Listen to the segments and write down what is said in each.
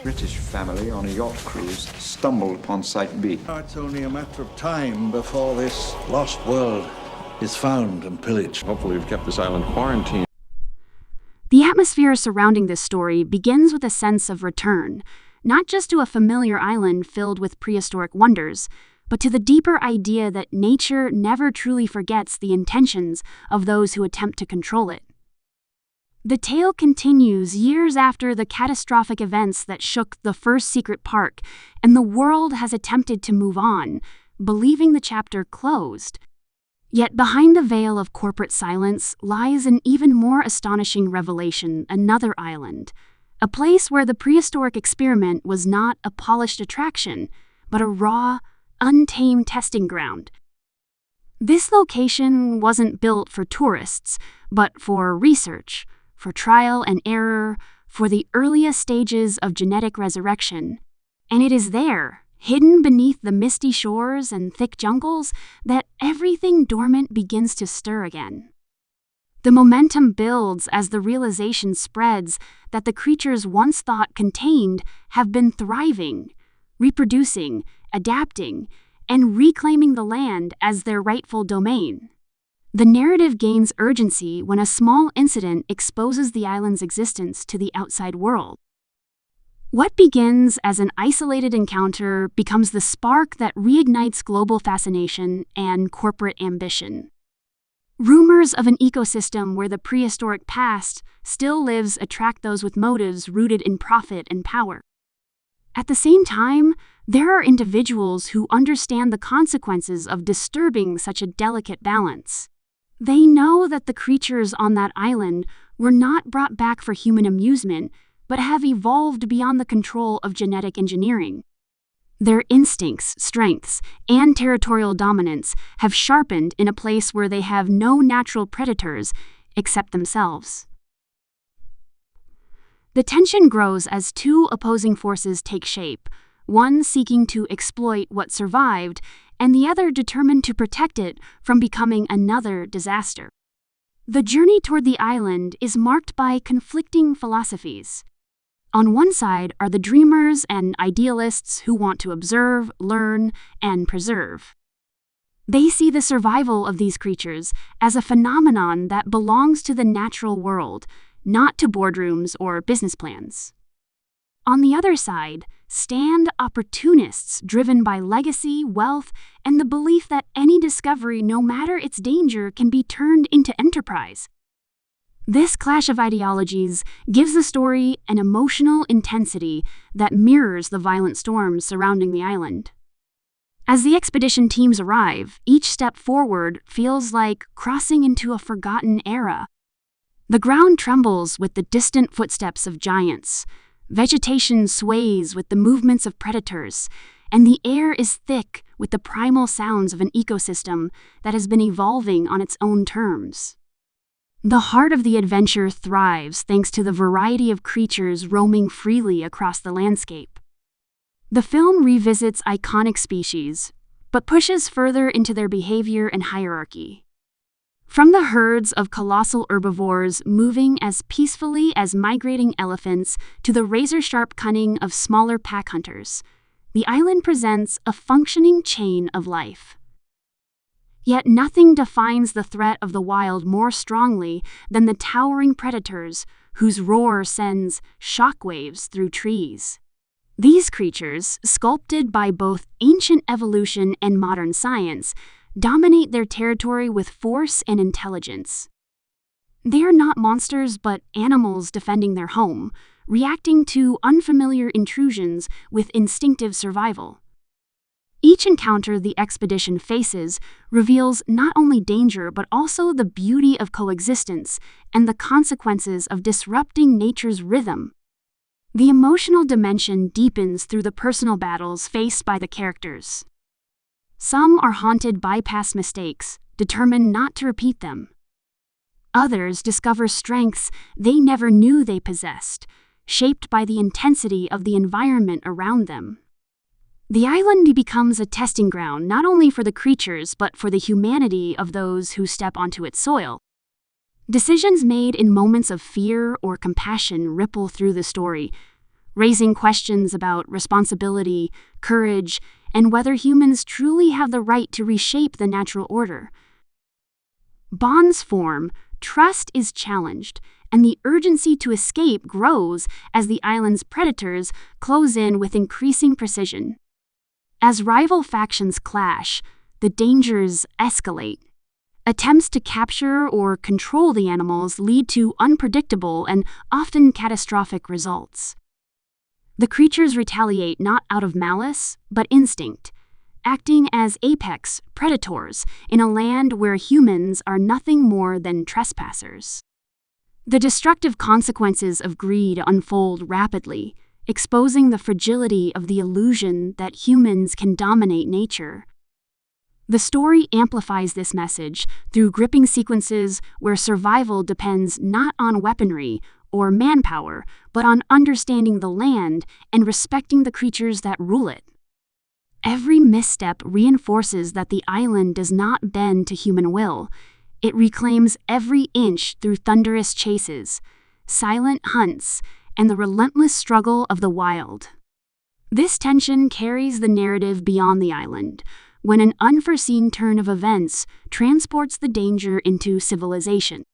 British family on a yacht cruise stumbled upon Site B. It's only a matter of time before this lost world is found and pillaged. Hopefully we've kept this island quarantined. The atmosphere surrounding this story begins with a sense of return, not just to a familiar island filled with prehistoric wonders, but to the deeper idea that nature never truly forgets the intentions of those who attempt to control it. The tale continues years after the catastrophic events that shook the first secret park, and the world has attempted to move on, believing the chapter closed. Yet behind the veil of corporate silence lies an even more astonishing revelation: another island, a place where the prehistoric experiment was not a polished attraction, but a raw, untamed testing ground. This location wasn't built for tourists, but for research, for trial and error, for the earliest stages of genetic resurrection. And it is there, hidden beneath the misty shores and thick jungles, that everything dormant begins to stir again. The momentum builds as the realization spreads that the creatures once thought contained have been thriving, reproducing, adapting, and reclaiming the land as their rightful domain. The narrative gains urgency when a small incident exposes the island's existence to the outside world. What begins as an isolated encounter becomes the spark that reignites global fascination and corporate ambition. Rumors of an ecosystem where the prehistoric past still lives attract those with motives rooted in profit and power. At the same time, there are individuals who understand the consequences of disturbing such a delicate balance. They know that the creatures on that island were not brought back for human amusement, but have evolved beyond the control of genetic engineering. Their instincts, strengths, and territorial dominance have sharpened in a place where they have no natural predators except themselves. The tension grows as two opposing forces take shape, one seeking to exploit what survived, and the other determined to protect it from becoming another disaster. The journey toward the island is marked by conflicting philosophies. On one side are the dreamers and idealists who want to observe, learn, and preserve. They see the survival of these creatures as a phenomenon that belongs to the natural world, not to boardrooms or business plans. On the other side stand opportunists driven by legacy, wealth, and the belief that any discovery, no matter its danger, can be turned into enterprise. This clash of ideologies gives the story an emotional intensity that mirrors the violent storms surrounding the island. As the expedition teams arrive, each step forward feels like crossing into a forgotten era. The ground trembles with the distant footsteps of giants. Vegetation sways with the movements of predators, and the air is thick with the primal sounds of an ecosystem that has been evolving on its own terms. The heart of the adventure thrives thanks to the variety of creatures roaming freely across the landscape. The film revisits iconic species, but pushes further into their behavior and hierarchy. From the herds of colossal herbivores moving as peacefully as migrating elephants to the razor-sharp cunning of smaller pack hunters, the island presents a functioning chain of life. Yet nothing defines the threat of the wild more strongly than the towering predators whose roar sends shockwaves through trees. These creatures, sculpted by both ancient evolution and modern science, dominate their territory with force and intelligence. They are not monsters but animals defending their home, reacting to unfamiliar intrusions with instinctive survival. Each encounter the expedition faces reveals not only danger but also the beauty of coexistence and the consequences of disrupting nature's rhythm. The emotional dimension deepens through the personal battles faced by the characters. Some are haunted by past mistakes, determined not to repeat them. Others discover strengths they never knew they possessed, shaped by the intensity of the environment around them. The island becomes a testing ground not only for the creatures but for the humanity of those who step onto its soil. Decisions made in moments of fear or compassion ripple through the story, raising questions about responsibility, courage, and whether humans truly have the right to reshape the natural order. Bonds form, trust is challenged, and the urgency to escape grows as the island's predators close in with increasing precision. As rival factions clash, the dangers escalate. Attempts to capture or control the animals lead to unpredictable and often catastrophic results. The creatures retaliate not out of malice, but instinct, acting as apex predators in a land where humans are nothing more than trespassers. The destructive consequences of greed unfold rapidly, exposing the fragility of the illusion that humans can dominate nature. The story amplifies this message through gripping sequences where survival depends not on weaponry or manpower, but on understanding the land and respecting the creatures that rule it. Every misstep reinforces that the island does not bend to human will. It reclaims every inch through thunderous chases, silent hunts, and the relentless struggle of the wild. This tension carries the narrative beyond the island, when an unforeseen turn of events transports the danger into civilization.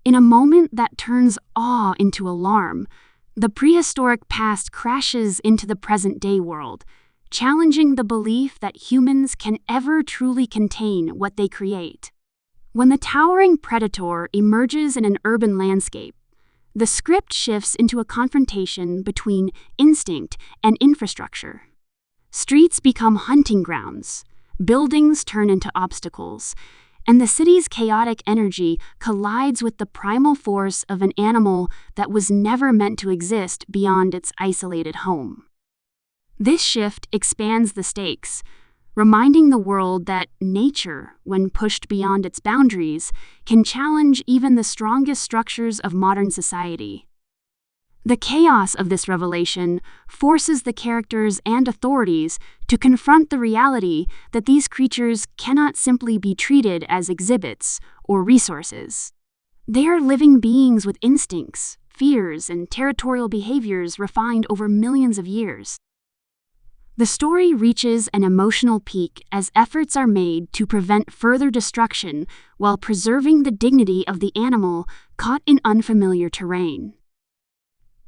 In a moment that turns awe into alarm, the prehistoric past crashes into the present-day world, challenging the belief that humans can ever truly contain what they create. When the towering predator emerges in an urban landscape, the script shifts into a confrontation between instinct and infrastructure. Streets become hunting grounds, buildings turn into obstacles, and the city's chaotic energy collides with the primal force of an animal that was never meant to exist beyond its isolated home. This shift expands the stakes, reminding the world that nature, when pushed beyond its boundaries, can challenge even the strongest structures of modern society. The chaos of this revelation forces the characters and authorities to confront the reality that these creatures cannot simply be treated as exhibits or resources. They are living beings with instincts, fears, and territorial behaviors refined over millions of years. The story reaches an emotional peak as efforts are made to prevent further destruction while preserving the dignity of the animal caught in unfamiliar terrain.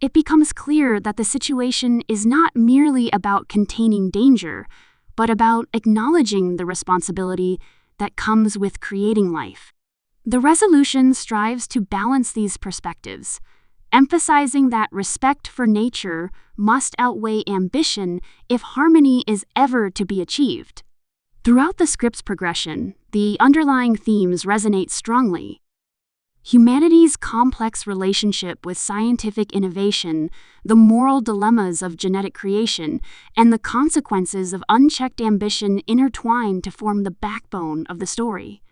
It becomes clear that the situation is not merely about containing danger, but about acknowledging the responsibility that comes with creating life. The resolution strives to balance these perspectives, emphasizing that respect for nature must outweigh ambition if harmony is ever to be achieved. Throughout the script's progression, the underlying themes resonate strongly. Humanity's complex relationship with scientific innovation, the moral dilemmas of genetic creation, and the consequences of unchecked ambition intertwine to form the backbone of the story.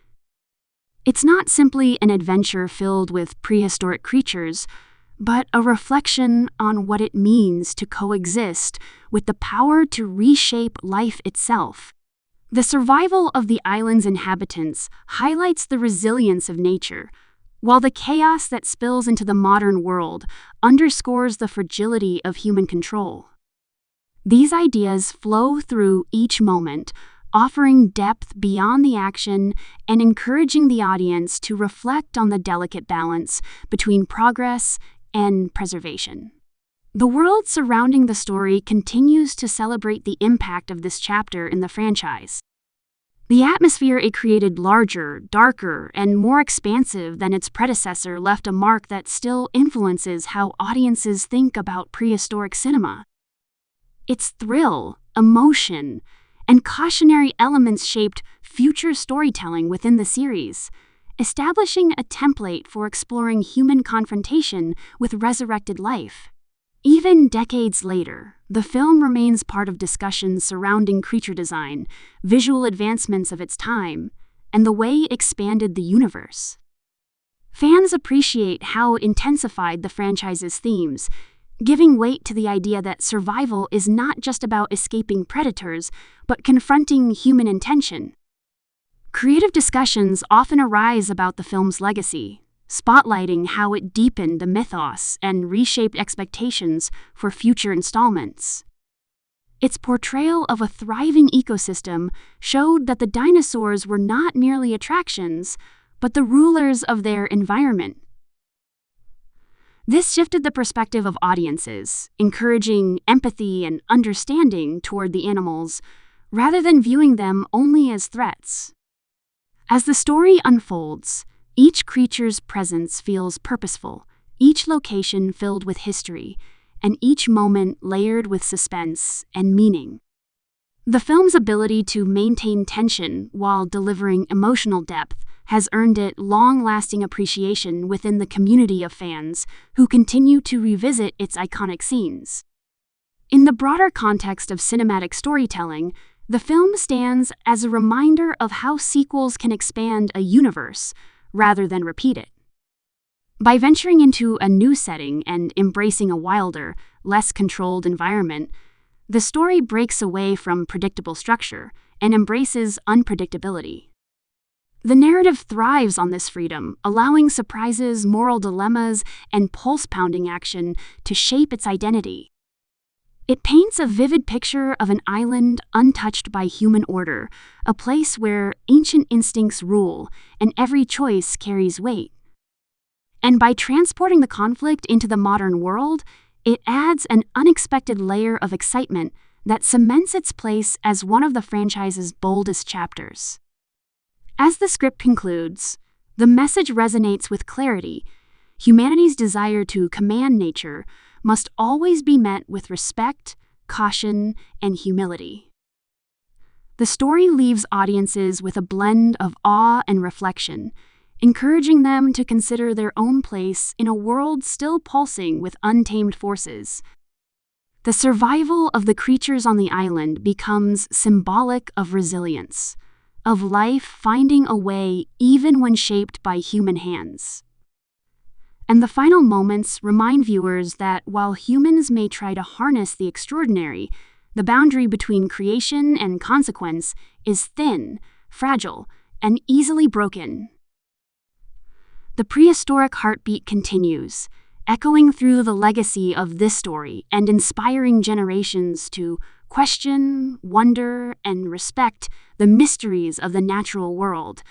It's not simply an adventure filled with prehistoric creatures, but a reflection on what it means to coexist with the power to reshape life itself. The survival of the island's inhabitants highlights the resilience of nature, while the chaos that spills into the modern world underscores the fragility of human control. These ideas flow through each moment, offering depth beyond the action and encouraging the audience to reflect on the delicate balance between progress and preservation. The world surrounding the story continues to celebrate the impact of this chapter in the franchise. The atmosphere it created, larger, darker, and more expansive than its predecessor, left a mark that still influences how audiences think about prehistoric cinema. Its thrill, emotion, and cautionary elements shaped future storytelling within the series, establishing a template for exploring human confrontation with resurrected life. Even decades later, the film remains part of discussions surrounding creature design, visual advancements of its time, and the way it expanded the universe. Fans appreciate how it intensified the franchise's themes, giving weight to the idea that survival is not just about escaping predators, but confronting human intention. Creative discussions often arise about the film's legacy, spotlighting how it deepened the mythos and reshaped expectations for future installments. Its portrayal of a thriving ecosystem showed that the dinosaurs were not merely attractions, but the rulers of their environment. This shifted the perspective of audiences, encouraging empathy and understanding toward the animals, rather than viewing them only as threats. As the story unfolds, each creature's presence feels purposeful, each location filled with history, and each moment layered with suspense and meaning. The film's ability to maintain tension while delivering emotional depth has earned it long-lasting appreciation within the community of fans who continue to revisit its iconic scenes. In the broader context of cinematic storytelling, the film stands as a reminder of how sequels can expand a universe rather than repeat it. By venturing into a new setting and embracing a wilder, less controlled environment, the story breaks away from predictable structure and embraces unpredictability. The narrative thrives on this freedom, allowing surprises, moral dilemmas, and pulse-pounding action to shape its identity. It paints a vivid picture of an island untouched by human order, a place where ancient instincts rule and every choice carries weight. And by transporting the conflict into the modern world, it adds an unexpected layer of excitement that cements its place as one of the franchise's boldest chapters. As the script concludes, the message resonates with clarity. Humanity's desire to command nature must always be met with respect, caution, and humility. The story leaves audiences with a blend of awe and reflection, encouraging them to consider their own place in a world still pulsing with untamed forces. The survival of the creatures on the island becomes symbolic of resilience, of life finding a way even when shaped by human hands. And the final moments remind viewers that while humans may try to harness the extraordinary, the boundary between creation and consequence is thin, fragile, and easily broken. The prehistoric heartbeat continues, echoing through the legacy of this story and inspiring generations to question, wonder, and respect the mysteries of the natural world.